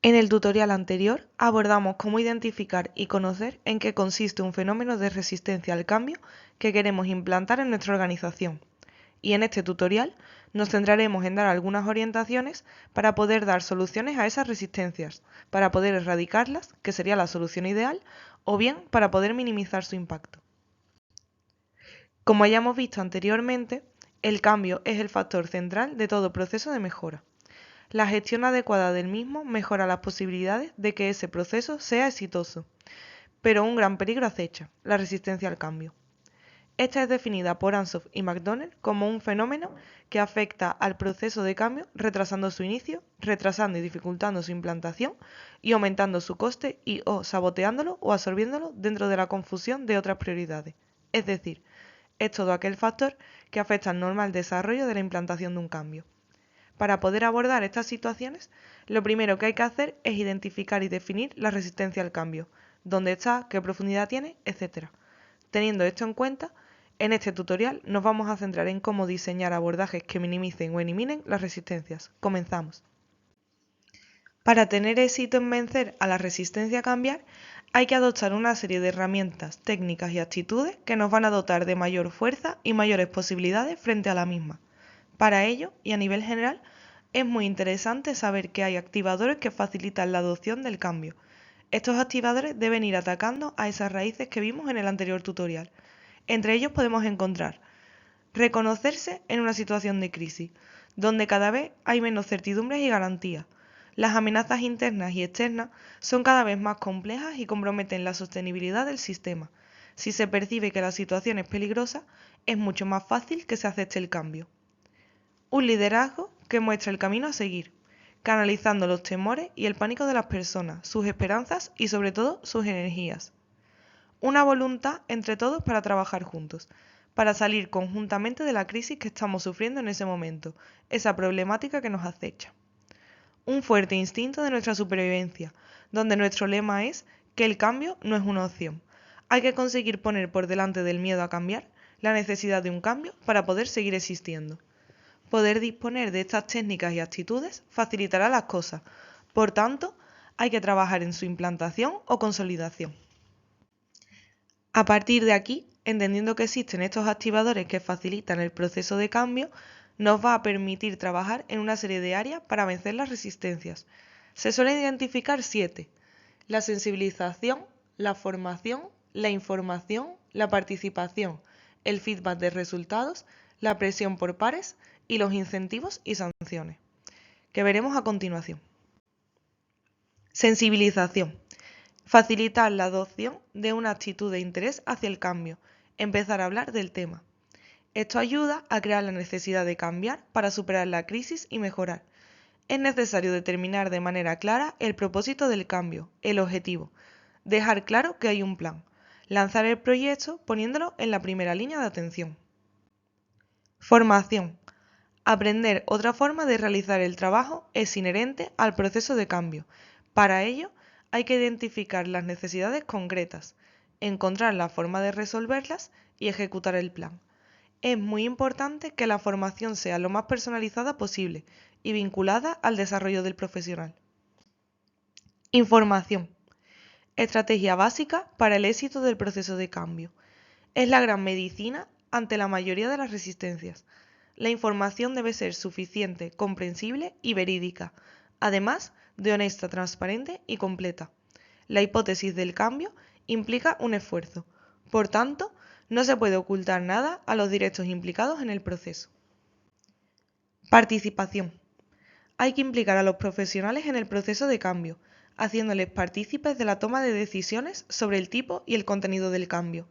En el tutorial anterior abordamos cómo identificar y conocer en qué consiste un fenómeno de resistencia al cambio que queremos implantar en nuestra organización. Y en este tutorial nos centraremos en dar algunas orientaciones para poder dar soluciones a esas resistencias, para poder erradicarlas, que sería la solución ideal, o bien para poder minimizar su impacto. Como hayamos visto anteriormente, el cambio es el factor central de todo proceso de mejora. La gestión adecuada del mismo mejora las posibilidades de que ese proceso sea exitoso, pero un gran peligro acecha, la resistencia al cambio. Esta es definida por Ansoff y McDonnell como un fenómeno que afecta al proceso de cambio retrasando su inicio, retrasando y dificultando su implantación y aumentando su coste y o saboteándolo o absorbiéndolo dentro de la confusión de otras prioridades. Es decir, es todo aquel factor que afecta al normal desarrollo de la implantación de un cambio. Para poder abordar estas situaciones, lo primero que hay que hacer es identificar y definir la resistencia al cambio, dónde está, qué profundidad tiene, etc. Teniendo esto en cuenta, en este tutorial nos vamos a centrar en cómo diseñar abordajes que minimicen o eliminen las resistencias. Comenzamos. Para tener éxito en vencer a la resistencia a cambiar, hay que adoptar una serie de herramientas, técnicas y actitudes que nos van a dotar de mayor fuerza y mayores posibilidades frente a la misma. Para ello, y a nivel general, es muy interesante saber que hay activadores que facilitan la adopción del cambio. Estos activadores deben ir atacando a esas raíces que vimos en el anterior tutorial. Entre ellos podemos encontrar reconocerse en una situación de crisis, donde cada vez hay menos certidumbres y garantías. Las amenazas internas y externas son cada vez más complejas y comprometen la sostenibilidad del sistema. Si se percibe que la situación es peligrosa, es mucho más fácil que se acepte el cambio. Un liderazgo que muestra el camino a seguir, canalizando los temores y el pánico de las personas, sus esperanzas y sobre todo sus energías. Una voluntad entre todos para trabajar juntos, para salir conjuntamente de la crisis que estamos sufriendo en ese momento, esa problemática que nos acecha. Un fuerte instinto de nuestra supervivencia, donde nuestro lema es que el cambio no es una opción. Hay que conseguir poner por delante del miedo a cambiar la necesidad de un cambio para poder seguir existiendo. Poder disponer de estas técnicas y actitudes facilitará las cosas, por tanto, hay que trabajar en su implantación o consolidación. A partir de aquí, entendiendo que existen estos activadores que facilitan el proceso de cambio, nos va a permitir trabajar en una serie de áreas para vencer las resistencias. Se suelen identificar 7: la sensibilización, la formación, la información, la participación, el feedback de resultados, la presión por pares y los incentivos y sanciones, que veremos a continuación. Sensibilización. Facilitar la adopción de una actitud de interés hacia el cambio, empezar a hablar del tema. Esto ayuda a crear la necesidad de cambiar para superar la crisis y mejorar. Es necesario determinar de manera clara el propósito del cambio, el objetivo, dejar claro que hay un plan, lanzar el proyecto poniéndolo en la primera línea de atención. Formación. Aprender otra forma de realizar el trabajo es inherente al proceso de cambio. Para ello, hay que identificar las necesidades concretas, encontrar la forma de resolverlas y ejecutar el plan. Es muy importante que la formación sea lo más personalizada posible y vinculada al desarrollo del profesional. Información. Estrategia básica para el éxito del proceso de cambio. Es la gran medicina ante la mayoría de las resistencias. La información debe ser suficiente, comprensible y verídica, además de honesta, transparente y completa. La hipótesis del cambio implica un esfuerzo. Por tanto, no se puede ocultar nada a los directos implicados en el proceso. Participación. Hay que implicar a los profesionales en el proceso de cambio, haciéndoles partícipes de la toma de decisiones sobre el tipo y el contenido del cambio.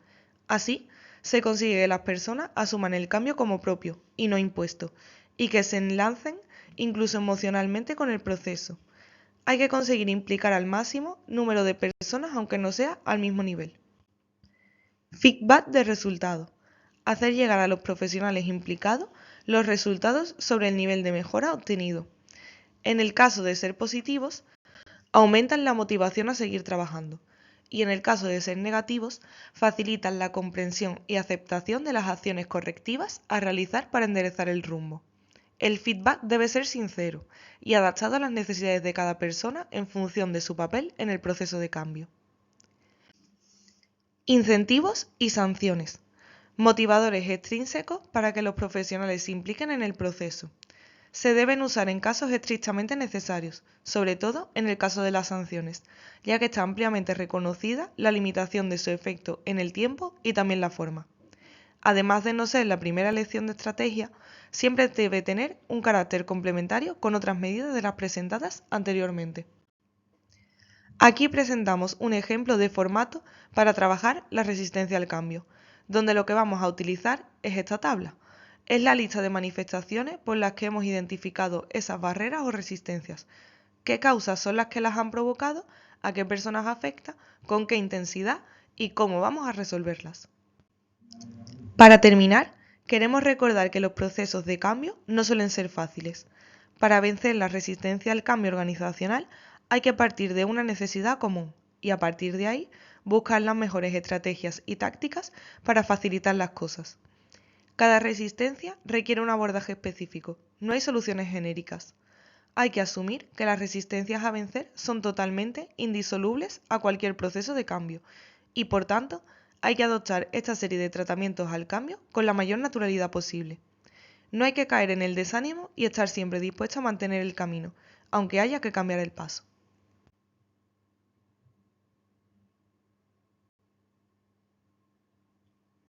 Así, se consigue que las personas asuman el cambio como propio y no impuesto, y que se enlacen incluso emocionalmente con el proceso. Hay que conseguir implicar al máximo número de personas aunque no sea al mismo nivel. Feedback de resultados. Hacer llegar a los profesionales implicados los resultados sobre el nivel de mejora obtenido. En el caso de ser positivos, aumentan la motivación a seguir trabajando. Y en el caso de ser negativos, facilitan la comprensión y aceptación de las acciones correctivas a realizar para enderezar el rumbo. El feedback debe ser sincero y adaptado a las necesidades de cada persona en función de su papel en el proceso de cambio. Incentivos y sanciones. Motivadores extrínsecos para que los profesionales se impliquen en el proceso. Se deben usar en casos estrictamente necesarios, sobre todo en el caso de las sanciones, ya que está ampliamente reconocida la limitación de su efecto en el tiempo y también la forma. Además de no ser la primera elección de estrategia, siempre debe tener un carácter complementario con otras medidas de las presentadas anteriormente. Aquí presentamos un ejemplo de formato para trabajar la resistencia al cambio, donde lo que vamos a utilizar es esta tabla. Es la lista de manifestaciones por las que hemos identificado esas barreras o resistencias, qué causas son las que las han provocado, a qué personas afecta, con qué intensidad y cómo vamos a resolverlas. Para terminar, queremos recordar que los procesos de cambio no suelen ser fáciles. Para vencer la resistencia al cambio organizacional hay que partir de una necesidad común y a partir de ahí buscar las mejores estrategias y tácticas para facilitar las cosas. Cada resistencia requiere un abordaje específico, no hay soluciones genéricas. Hay que asumir que las resistencias a vencer son totalmente indisolubles a cualquier proceso de cambio y, por tanto, hay que adoptar esta serie de tratamientos al cambio con la mayor naturalidad posible. No hay que caer en el desánimo y estar siempre dispuesto a mantener el camino, aunque haya que cambiar el paso.